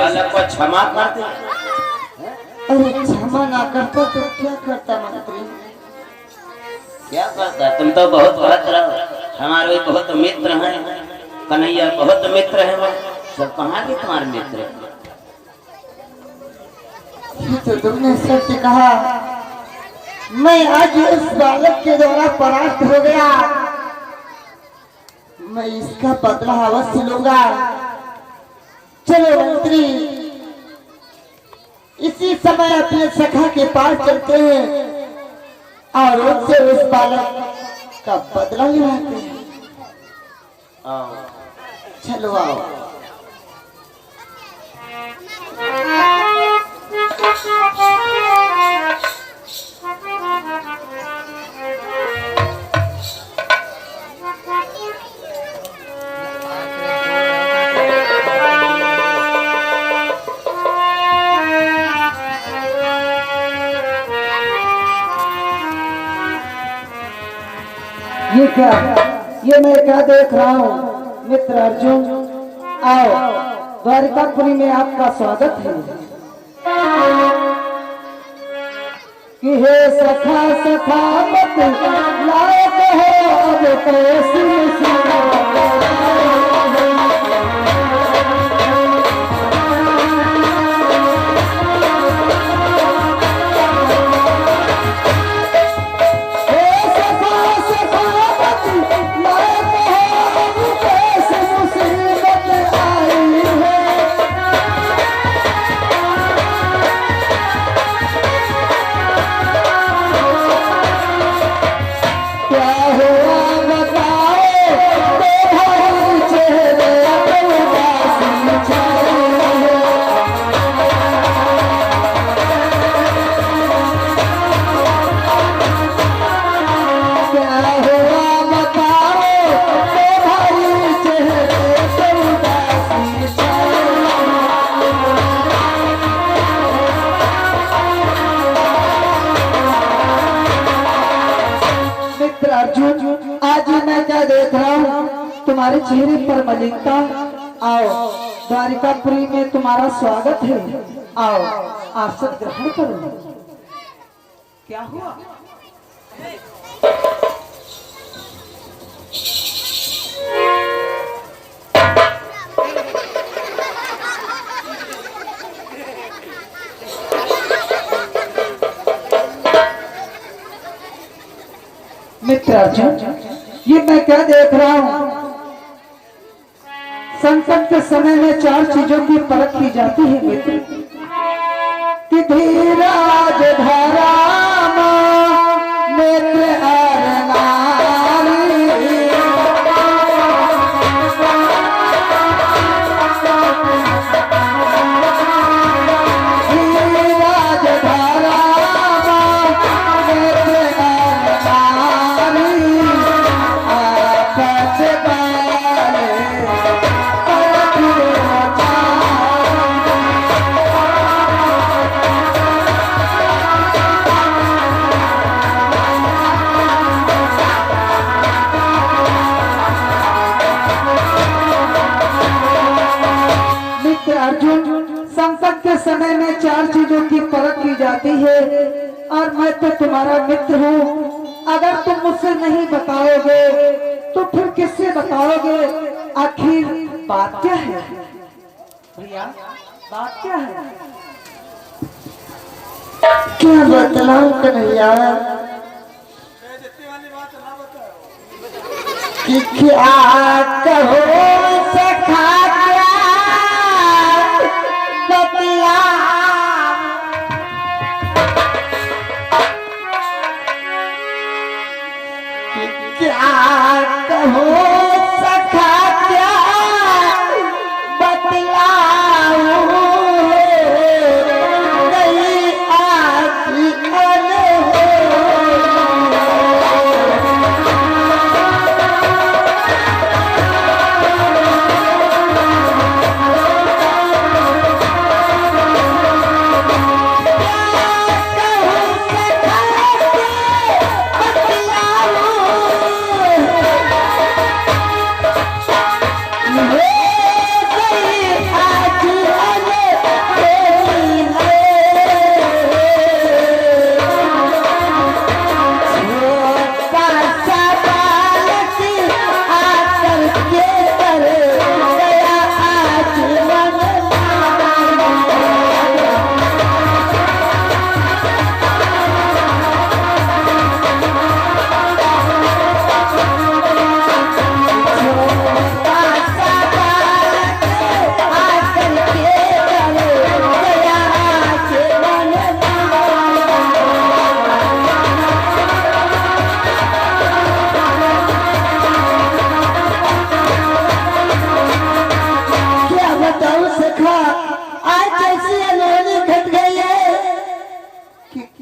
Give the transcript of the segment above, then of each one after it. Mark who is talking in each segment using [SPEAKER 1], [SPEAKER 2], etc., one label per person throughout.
[SPEAKER 1] बालक को क्षमा कर दे।
[SPEAKER 2] अरे क्षमा ना करता तो क्या करता मंत्री?
[SPEAKER 1] क्या करता? तुम तो बहुत भद्र हो, हमारे बहुत मित्र हैं, कन्हैया बहुत मित्र है। सब कहाँ के तुम्हारे मित्र?
[SPEAKER 2] तो तुमने सत्य कहा। मैं आज उस बालक के द्वारा परास्त हो गया, मैं इसका बदला अवश्य लूंगा। चलो मंत्री, इसी समय अपने सखा के पास चलते हैं और उससे उस बालक का बदला लेवाते हैं। चलो आओ। ये क्या, ये मैं क्या देख रहा हूँ मित्र अर्जुन? आओ, द्वारिकापुरी में आपका स्वागत है। कि हे सखा सखा मत लायक हो अब कैसी अर्जुन? आज मैं क्या देख रहा हूँ तुम्हारे चेहरे पर मलिनता। आओ, द्वारिकापुरी में तुम्हारा स्वागत है। आओ, आसन ग्रहण करो। क्या हुआ? मित्र अर्जुन, ये मैं क्या देख रहा हूँ? संकट के समय में चार चीजों की परख की जाती है मित्र। कि धीरज धरा मित्र संकट के समय में चार चीजों की परख की जाती है और मैं तो तुम्हारा मित्र हूँ। अगर तुम मुझसे नहीं बताओगे तो फिर किससे बताओगे? आखिर बात क्या है भैया? बात क्या है? क्या बतलाऊं कन्हैया? कि क्या कहो सखा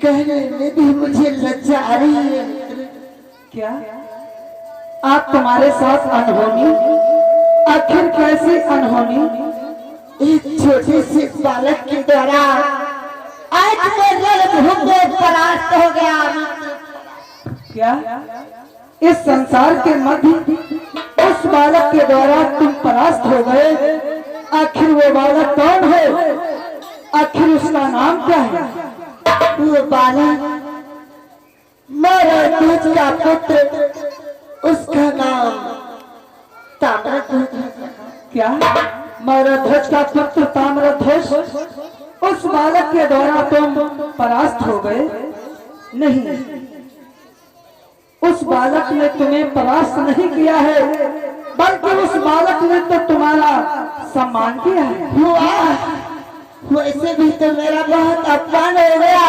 [SPEAKER 3] कहने में भी मुझे लज्जा आ रही है।
[SPEAKER 2] क्या आप तुम्हारे साथ अनहोनी? आखिर कैसी अनहोनी?
[SPEAKER 3] एक छोटे से बालक के द्वारा आज मैं रणभूमि में परास्त हो गया।
[SPEAKER 2] क्या इस संसार के मध्य उस बालक के द्वारा तुम परास्त हो गए? आखिर वो बालक कौन है? आखिर उसका नाम क्या है?
[SPEAKER 3] वो बालक मरध्वज का पुत्र, उसका नाम ताम्रध्वज।
[SPEAKER 2] क्या मरध्वज का पुत्र ताम्रध्वज? उस बालक के द्वारा तुम परास्त हो गए? नहीं, उस बालक ने तुम्हें परास्त नहीं किया है, बल्कि उस बालक ने तो तुम्हारा सम्मान किया है।
[SPEAKER 3] वैसे भी तो मेरा बहुत अपमान हो गया।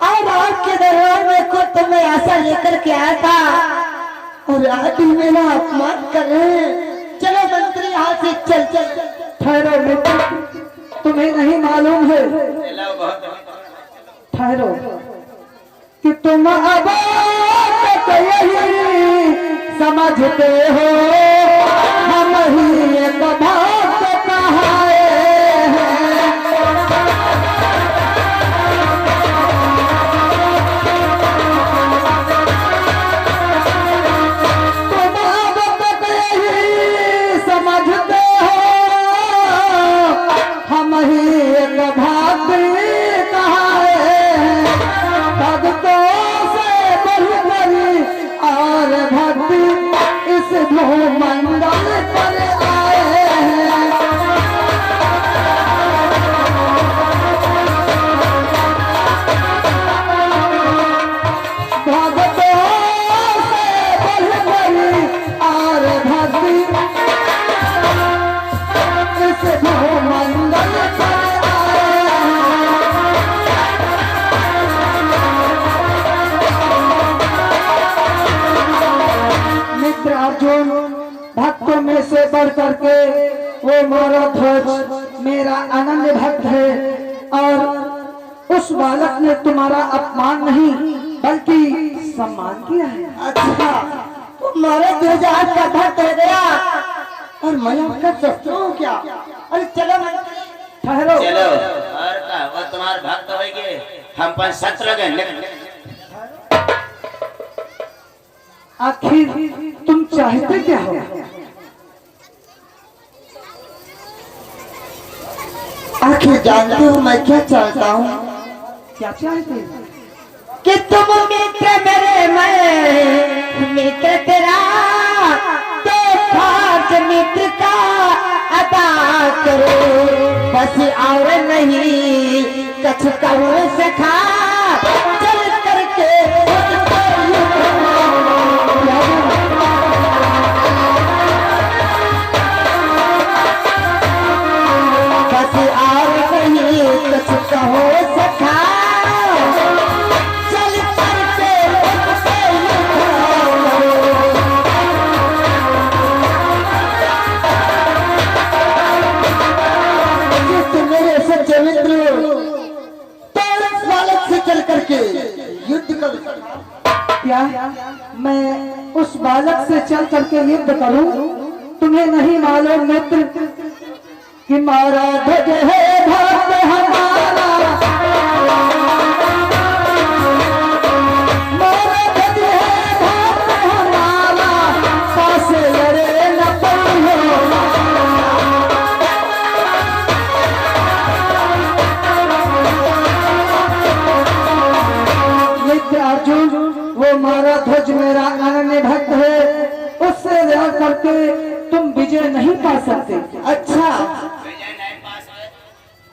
[SPEAKER 3] और आपके दरबार में खुद तो मैं आशा लेकर के आया था और आज ही मेरा अपमान कर रहे हैं। चलो मंत्री यहाँ से चल।
[SPEAKER 2] ठहरो मित्र, तुम्हें नहीं मालूम है, ठहरो, कि तुम अब यही समझते हो हम ही एक भक्त कहाए हैं। तुम अब तक यही समझते हो हम ही एक भक्त कहाए हैं। भक्तों से बढ़कर और भक्ति इस भूमंडल पर आए हैं। भक्तों से बढ़कर और भक्ति इस भूमंडल पर आए हैं। मित्र अर्जुन, भक्तों में से बढ़ करके वो मरध्वज मेरा अनन्य भक्त है, और उस बालक ने तुम्हारा अपमान नहीं बल्कि सम्मान किया है।
[SPEAKER 3] अच्छा, तो मरध्वज आज का भक्त हो गया और मैं आपका शत्रु हूँ क्या? अरे चलो मंत्री,
[SPEAKER 2] ठहरो,
[SPEAKER 1] चलो, और का वो तुम्हारे भक्त होएंगे, हम पर शत्रु गए।
[SPEAKER 2] आखिर तुम चाहते क्या हो?
[SPEAKER 3] आखिर जानते हो मैं क्या चाहता हूँ?
[SPEAKER 2] क्या चाहते हो?
[SPEAKER 3] कि तुम मित्र मेरे, मैं मित्र तेरा, तो फर्ज मित्र का अदा करो, बस और नहीं कछ कहूँ सखा, चल करके बस और नहीं कछ कहो सखा, चल करके मेरे सच्चे मित्र, तो इस बालक से चल करके युद्ध करो।
[SPEAKER 2] क्या मैं उस बालक से चल करके युद्ध करूं? तुम्हें नहीं मालूम मित्र कि मारा ध्वज है भक्त हमारा, मारा ध्वज है भक्त हमारा, पास लड़े न पाए। मित्र अर्जुन, वो मारा ध्वज मेरा अनन्य भक्त है, उससे लड़ करके तुम विजय नहीं पा सकते।
[SPEAKER 3] अच्छा,
[SPEAKER 1] विजय नहीं पा सकते।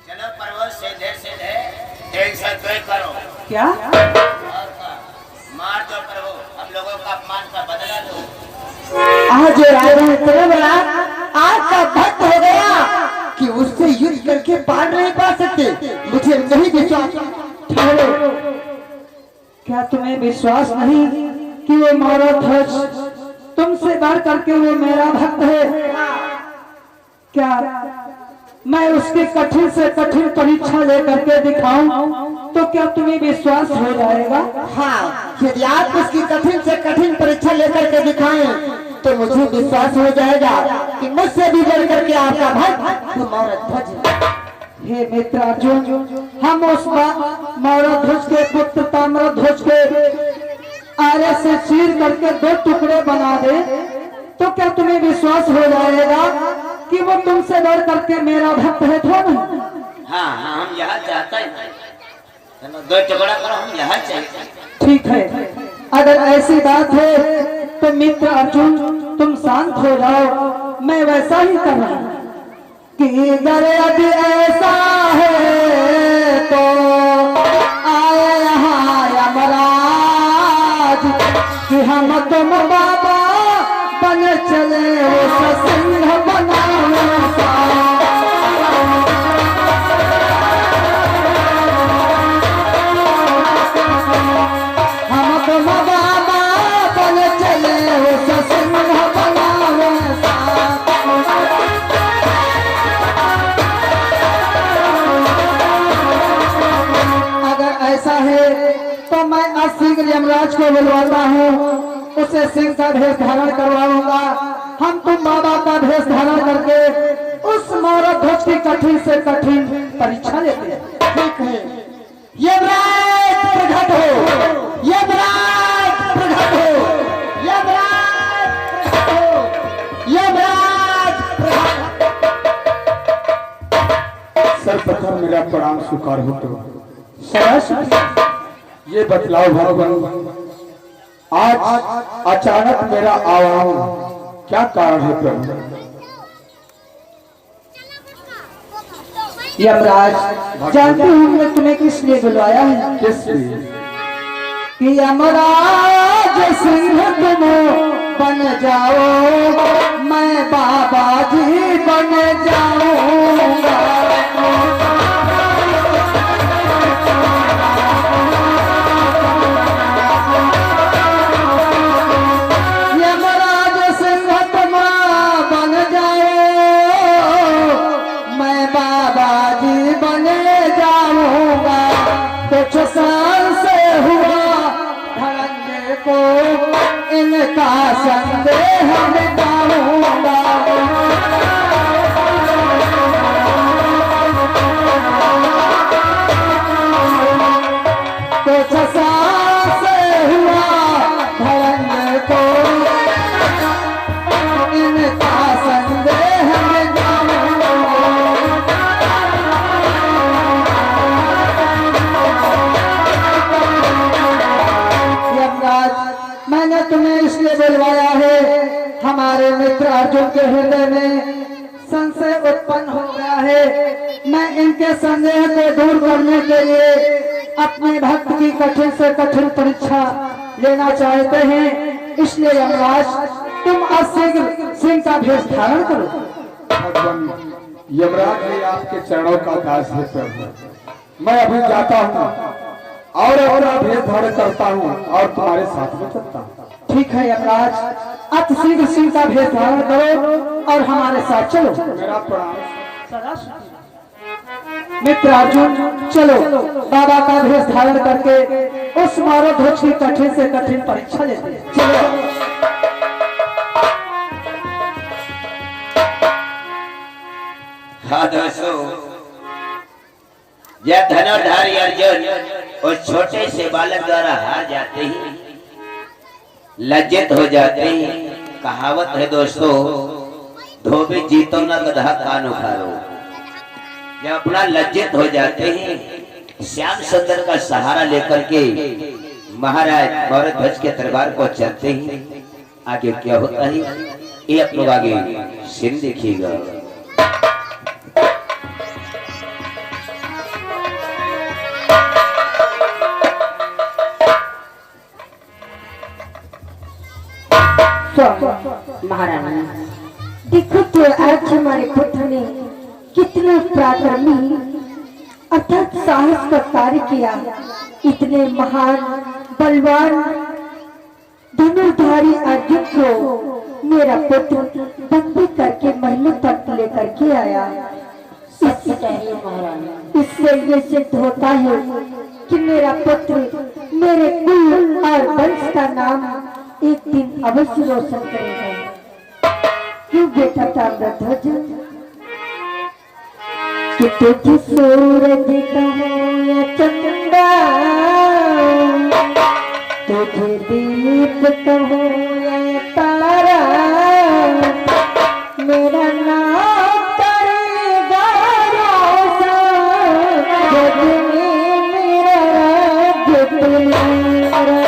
[SPEAKER 1] चलो पर्वत सीधे सीधे 302 करो।
[SPEAKER 2] क्या
[SPEAKER 1] और का मार दो प्रभु, हम लोगों का अपमान का बदला दो।
[SPEAKER 3] आज राजा इतना बड़ा आपका भक्त हो गया कि उससे युद्ध करके पार नहीं पा सकते। मुझे नहीं विश्वास।
[SPEAKER 2] ठहरो, क्या तुम्हें विश्वास नहीं कि वो मारा ध्वज तुमसे बढ़ करके वो मेरा भक्त है? क्या मैं उसकी कठिन से कठिन परीक्षा लेकर के दिखाऊं तो क्या तुम्हें विश्वास हो जाएगा?
[SPEAKER 3] हाँ, यदि आप उसकी कठिन से कठिन परीक्षा लेकर के दिखाएं तो मुझे विश्वास हो जाएगा कि मुझसे भी बढ़ करके आपका भक्त मौरध्वज है।
[SPEAKER 2] हे मित्र अर्जुन, हम उस मौरध्वज के पुत्र ताम्रध्वज के आरे से चीर करके 2 टुकड़े बना दे तो क्या तुम्हें विश्वास हो जाएगा कि वो तुमसे बढ़ करके मेरा भक्त है? थोड़ा
[SPEAKER 1] हाँ हाँ, हम यहाँ चाहते हैं, 2 टुकड़ा करो, हम यहाँ चाहिए।
[SPEAKER 2] ठीक है, अगर ऐसी बात है तो मित्र अर्जुन तुम शांत हो जाओ, मैं वैसा ही कर रहा हूँ कि अगर यदि ऐसा है तो आए यहाँ यमराज कि हम तुम बाबा बन चले वो सिंह बनाने का। हम तुम बाबा बन चले वो सिंह बनाने का। अगर ऐसा है तो मैं आज शीघ्र यमराज को बुलवाता हूँ, उसे सिंह का भेष धारण करवाऊंगा। हम तुम बाबा का भेष धारण करके उस मौरध्वज की कठिन से कठिन परीक्षा लेते हैं।
[SPEAKER 3] ठीक है, यमराज प्रकट हो, यमराज प्रकट हो, यमराज प्रकट हो, यमराज प्रकट।
[SPEAKER 4] सर्वप्रथम मेरा प्रणाम स्वीकार हो। तो
[SPEAKER 2] सरस
[SPEAKER 4] ये बतलाओ भगवान, आज अचानक मेरा आवाहन क्या कारण है प्रभु?
[SPEAKER 2] यमराज, जानते हो हमने तुम्हें किस लिए बुलवाया है?
[SPEAKER 4] किस लिए?
[SPEAKER 2] कि यमराज सिंह तुम बन जाओ, मैं बाबा जी बन जाऊंगा। यमराज सिंह तुम बन जाओ, मैं बाबा जी बन जाऊंगा। कुछ साल से हुआ धड़कने को इनका संदेह मिटाऊंगा। कुछ साल से हुआ धड़कने को इनका संदेह मिटाऊंगा। यमराज, मैंने तुम्हें इसलिए बुलवाया है, हमारे मित्र अर्जुन के हृदय में संशय उत्पन्न हो गया है। मैं इनके संदेह को दूर करने के लिए अपने भक्त की कठिन से कठिन परीक्षा लेना चाहते हैं। इसलिए यमराज, तुम अशीघ्र सिंह का भेष धारण करो।
[SPEAKER 4] भगवान, यमराज ने आपके चरणों का दास है प्रभु। मैं अभी जाता हूँ और भेष धारण करता हूँ और तुम्हारे साथ में चलता हूँ।
[SPEAKER 2] ठीक है यमराज, अतिशीघ्र सिंह का भेष धारण करो और हमारे साथ चलो।
[SPEAKER 4] मेरा प्रणाम।
[SPEAKER 2] मित्र अर्जुन, चलो बाबा का भेष धारण करके उस मौरध्वज की कठिन से कठिन परीक्षा लेते हैं। चलो।
[SPEAKER 1] हाँ दोस्तों, जब धनुर्धारी अर्जुन उस छोटे से बालक द्वारा हार जाते ही लज्जित हो जाते हैं। कहावत है दोस्तों, धोबी जीतो न गधा कान उखाड़ो। जब अपना लज्जित हो जाते हैं, श्याम सुंदर का सहारा लेकर के महाराज मौरध्वज के दरबार को चलते हैं। आगे क्या होता है ये आप लोग आगे सीन देखिएगा।
[SPEAKER 3] महारानी, देखो तो आज हमारे पुत्र ने कितने पराक्रमी अर्थात साहस का कार्य किया। इतने महान बलवान धनुर्धारी अर्जुन को मेरा पुत्र बंदी करके महलों तक लेकर के आया। इससे ये सिद्ध होता है
[SPEAKER 2] कि मेरा पुत्र मेरे कुल और वंश का नाम एक दिन अवश्य रोशन करेगा। क्यों बेटा ताम्रध्वज, कि तुझ सूरज कहो या चंदा, तुझे दीप कहो या तारा, मेरा नाम करेगा रोशन, जग में मेरा राज्य तुम्हारा।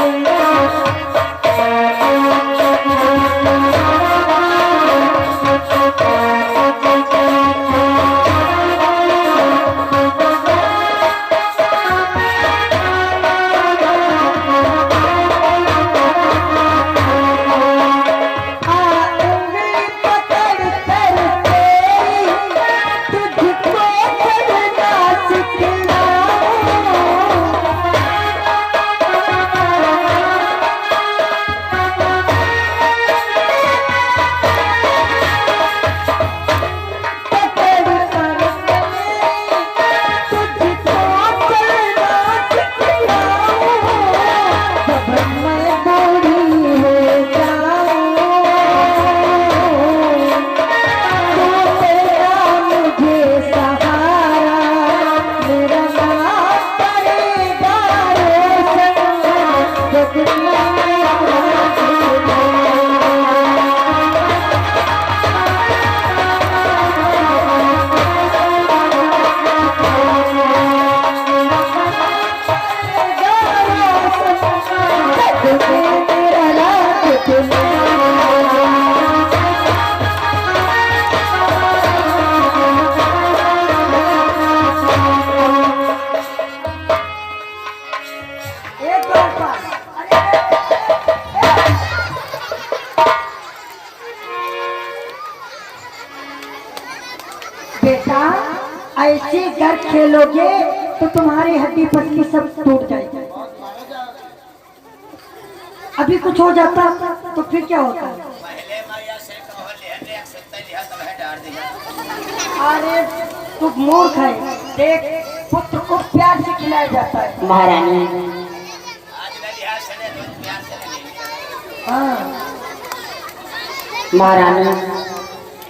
[SPEAKER 2] बेटा ऐसे घर खेलोगे तो तुम्हारी हड्डी पसली सब टूट जाएगी। अभी कुछ हो जाता तो फिर क्या होता? अरे तू मूर्ख है, देख पुत्र को प्यार से खिलाया जाता है।
[SPEAKER 3] महारानी
[SPEAKER 2] हाँ
[SPEAKER 3] महारानी,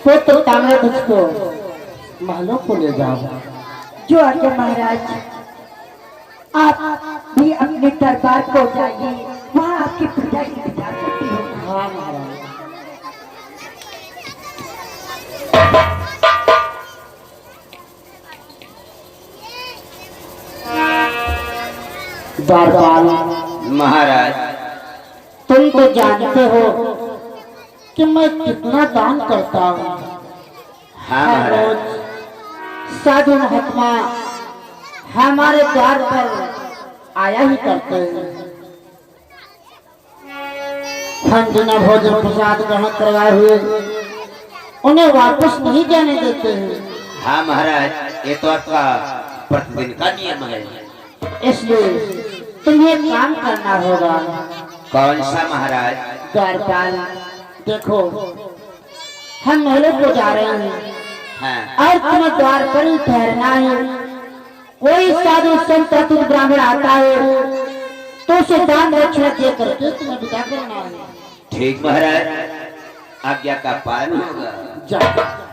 [SPEAKER 3] पुत्र ताम्रध्वज को महलों को ले जाओ।
[SPEAKER 2] जो आगे महाराज, आप भी अपने दरबार को जाइए, वहाँ आपकी पूजा की जा सकती हो।
[SPEAKER 3] हाँ महारानी। द्वारपाल
[SPEAKER 1] महाराज,
[SPEAKER 3] तुम तो जानते हो कि मैं कितना दान करता हूँ।
[SPEAKER 1] हाँ
[SPEAKER 3] हर
[SPEAKER 1] महाराज,
[SPEAKER 3] रोज साधु महात्मा हमारे द्वार पर आया ही करते हैं। हम बिना भोजन प्रसाद ग्रहण करवाए हुए उन्हें वापस नहीं जाने देते हैं।
[SPEAKER 1] हाँ महाराज, ये तो आपका प्रतिदिन का नियम है।
[SPEAKER 3] इसलिए तुम्हें काम करना होगा।
[SPEAKER 1] कौन सा महाराज?
[SPEAKER 3] द्वारपाल देखो, हम महलों को जा रहे हैं
[SPEAKER 1] हाँ
[SPEAKER 3] और तुम्हें द्वार पर ही ठहरना है। कोई साधु संत अतुल ब्राह्मण आता है तो उसे दान दक्षिणा दे करके तुम्हें विदा करना है।
[SPEAKER 1] ठीक महाराज, आज्ञा का पालन होगा।
[SPEAKER 3] जाओ।